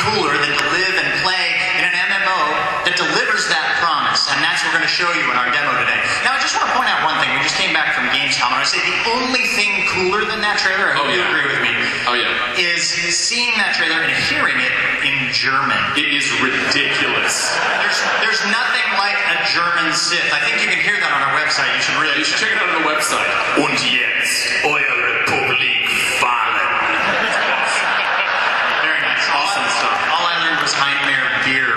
cooler than to live and play in an MMO that delivers that promise, and that's what we're going to show you in our demo today. Now, I just want to point out one thing. We just came back from Gamescom, and I say the only thing cooler than that trailer, I hope you agree with me, is seeing that trailer and hearing it in German. It is ridiculous. There's nothing like a German Sith. I think you can hear that on our website. You should check it out on the website. Und jetzt, euer Republik fallen. Very nice. Awesome stuff. All I learned was Heimmeer beer.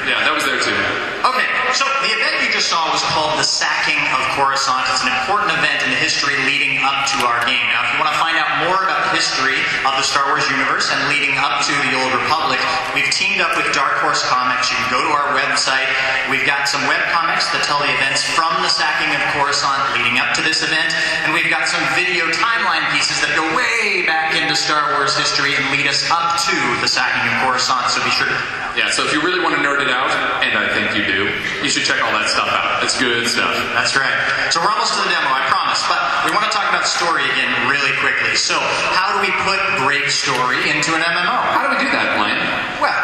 Yeah, that was there too. Okay, so the event you just saw was called the Sacking of Coruscant. It's an important event in the history leading up to our game. Now, if you want to find out more about the history of the Star Wars universe and leading up to the Old Republic, we've teamed up with Dark Horse Comics. You can go to our website. We've got some webcomics that tell the events from the Sacking of Coruscant leading up to this event, and we've got some video timeline pieces that go way back into Star Wars history and lead us up to the Sacking of Coruscant, so be sure to... Yeah, so if you really want to nerd it out, and I think you do, you should check all that stuff out. It's good stuff. That's right. So we're almost to the demo, I promise, but we want to talk about story again really quickly. So, how do we put great story into an MMO? How do we do that, Blaine? Well,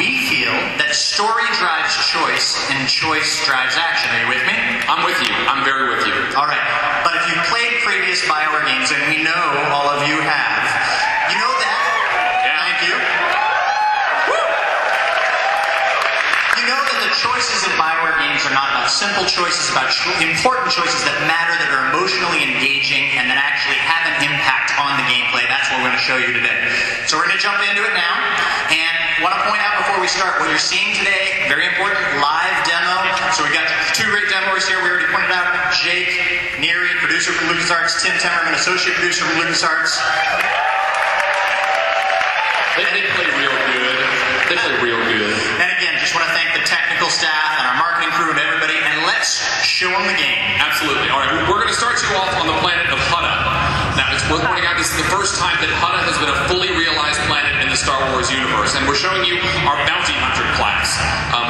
we feel that story drives choice, and choice drives action. Are you with me? I'm with you. I'm very with you. Alright, but if you've played previous BioWare games, and we know all of you have, you know that... Yeah. Thank you. You know that the choices in BioWare games are not about simple choices, about important choices that matter, that are emotionally engaging, and that actually have an impact on the gameplay. That's what we're going to show you today. So we're going to jump into it now, and I want to point out before we start, what you're seeing today, very important, live demo. So we've got two great demos here. We already pointed out Jake Neary, producer from LucasArts, Tim Temmerman, associate producer from LucasArts. They play real good. They play real good. And again, just want to thank the technical staff and our marketing crew and everybody, and let's show them the game. Absolutely. All right, we're going to start you off on the planet of Hutta. Now, it's worth pointing out this is the first time that Hutta has been a fully realized planet in the Star Wars universe, and we're showing you our bounty hunter class.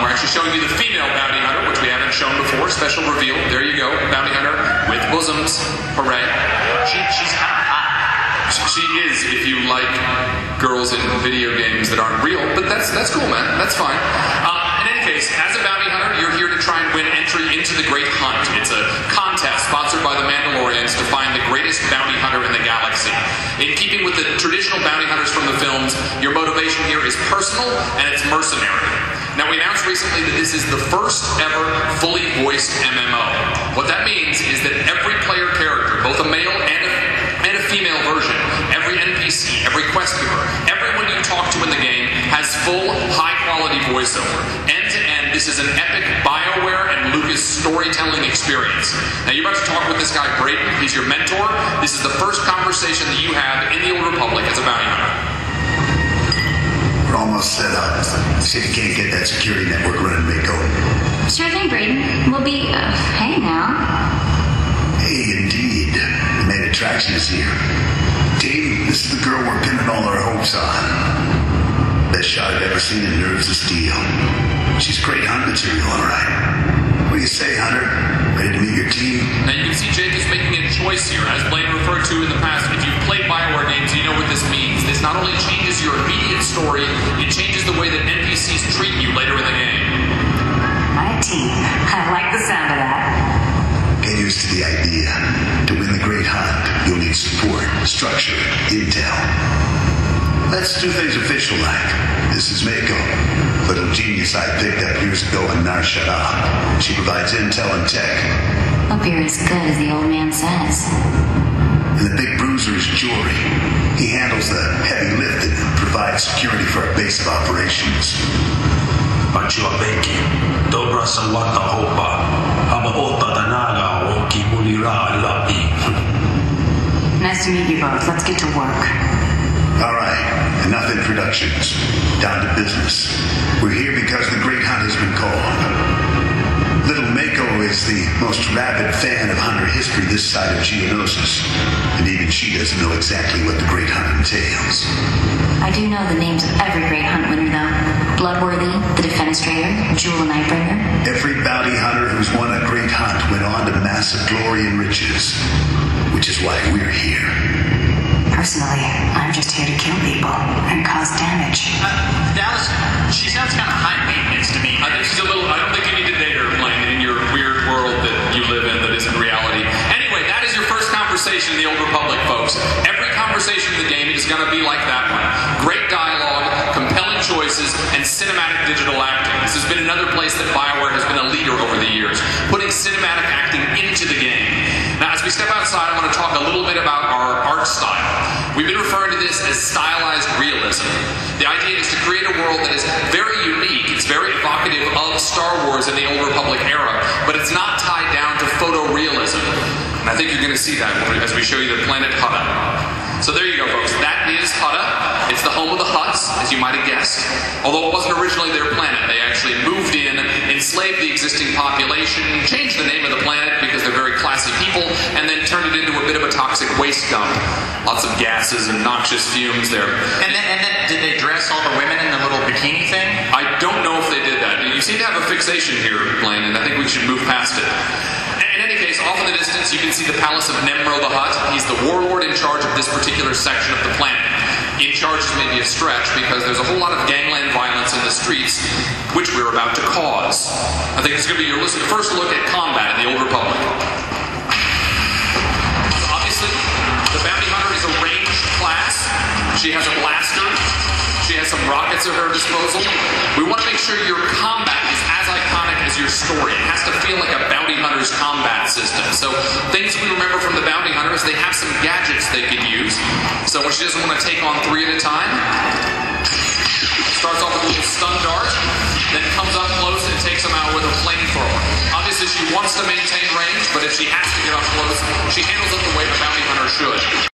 We're actually showing you the female bounty hunter, which we haven't shown before. Special reveal. There you go, bounty hunter with bosoms. Hooray. She's kind of hot. She is, if you like girls in video games that aren't real, but that's cool, man. That's fine. In any case, as a bounty hunter, you're here to try and win entry into the Great Hunt. It's a contest sponsored by the Mandalorians to find the greatest bounty hunter in the galaxy. In keeping with the traditional bounty hunters from the films, your motivation here is personal and it's mercenary. Now, we announced recently that this is the first ever fully voiced MMO. What that means is that every player character, both a male and a female version, every NPC, every quest giver, everyone you talk to in the game has full, high-quality voiceover. End-to-end, this is an epic BioWare and Lucas storytelling experience. Now, you're about to talk with this guy, Brayden. He's your mentor. This is the first conversation that you have in the Old Republic as a bounty hunter. We're almost set up. See if you can't get that security network running, Mako. Sure thing, Brayden. We'll be, hey now. Hey, indeed. The main attraction is here. Dave, this is the girl we're pinning all our hopes on. Best shot I've ever seen in Nerves of Steel. She's great hunt material, all right. What do you say, Hunter? Ready to meet your team? Now, you can see Jake is making a choice here. As Blaine referred to in the past, if you've played BioWare games, you know what this means. This not only changes your immediate story, it changes the way that NPCs treat you later in the game. My team. I like the sound of that. Get used to the idea. To win the Great Hunt, you'll need support, structure, intel. Let's do things official-like. This is Mako, little genius I picked up years ago in Nar Shaddaa. She provides intel and tech. Hope you're as good as the old man says. And the big bruiser is Jory. He handles the heavy lifting and provides security for our base of operations. Achua Beki, Dobra Sawata Hopa, Habaota Danaga, Woki Mulira Lapi. Nice to meet you both. Let's get to work. All right, enough introductions. Down to business. We're here because the Great Hunt has been called. Little Mako is the most rabid fan of hunter history this side of Geonosis, and even she doesn't know exactly what the Great Hunt entails. I do know the names of every Great Hunt winner, though. Bloodworthy, the Defenestrator, Jewel and Nightbringer. Every bounty hunter who's won a Great Hunt went on to massive glory and riches, which is why we're here. Personally, I'm just here to kill people and cause damage. Dallas, she sounds kind of high maintenance to me. I think she's a little. I don't think you need to date her, Blaine, in your weird world that you live in that isn't reality. Anyway, that is your first conversation in the Old Republic, folks. Every conversation in the game is going to be like that one. Great dialogue, compelling choices, and cinematic digital acting. This has been another place that BioWare has been a leader over the years, putting cinematic acting into the game. Now, as we step outside, I want to talk a little bit about our art style. We've been referring to this as stylized realism. The idea is to create a world that is very unique. It's very evocative of Star Wars in the Old Republic era, but it's not tied down to photorealism. And I think you're going to see that as we show you the planet Hutta. So there you go, folks. That is Hutta. It's the home of the Hutts, as you might have guessed. Although it wasn't originally their planet. They actually moved in, enslaved the existing population, changed the name of the planet because they're very classy people, and then turned it into a bit of a toxic waste dump. Lots of gases and noxious fumes there. And then did they dress all the women in the little bikini thing? I don't know if they did that. You seem to have a fixation here, Blaine, and I think we should move past it. In any case, off in the distance, you can see the palace of Nemro the Hutt. He's the warlord in charge of this particular section of the planet. In charge is maybe a stretch because there's a whole lot of gangland violence in the streets, which we're about to cause. I think it's going to be your first look at combat in the Old Republic. So obviously, the Bounty Hunter is a ranged class. She has a blaster. She has some rockets at her disposal. We want to make sure your combat is as iconic as your story. It has to feel like a Bounty Hunter's combat system. So things we remember from the Bounty Hunters, they have some gadgets they could use. So when she doesn't want to take on 3 at a time, starts off with a little stun dart, then comes up close and takes them out with a flamethrower. Obviously she wants to maintain range, but if she has to get up close, she handles it the way a Bounty Hunter should.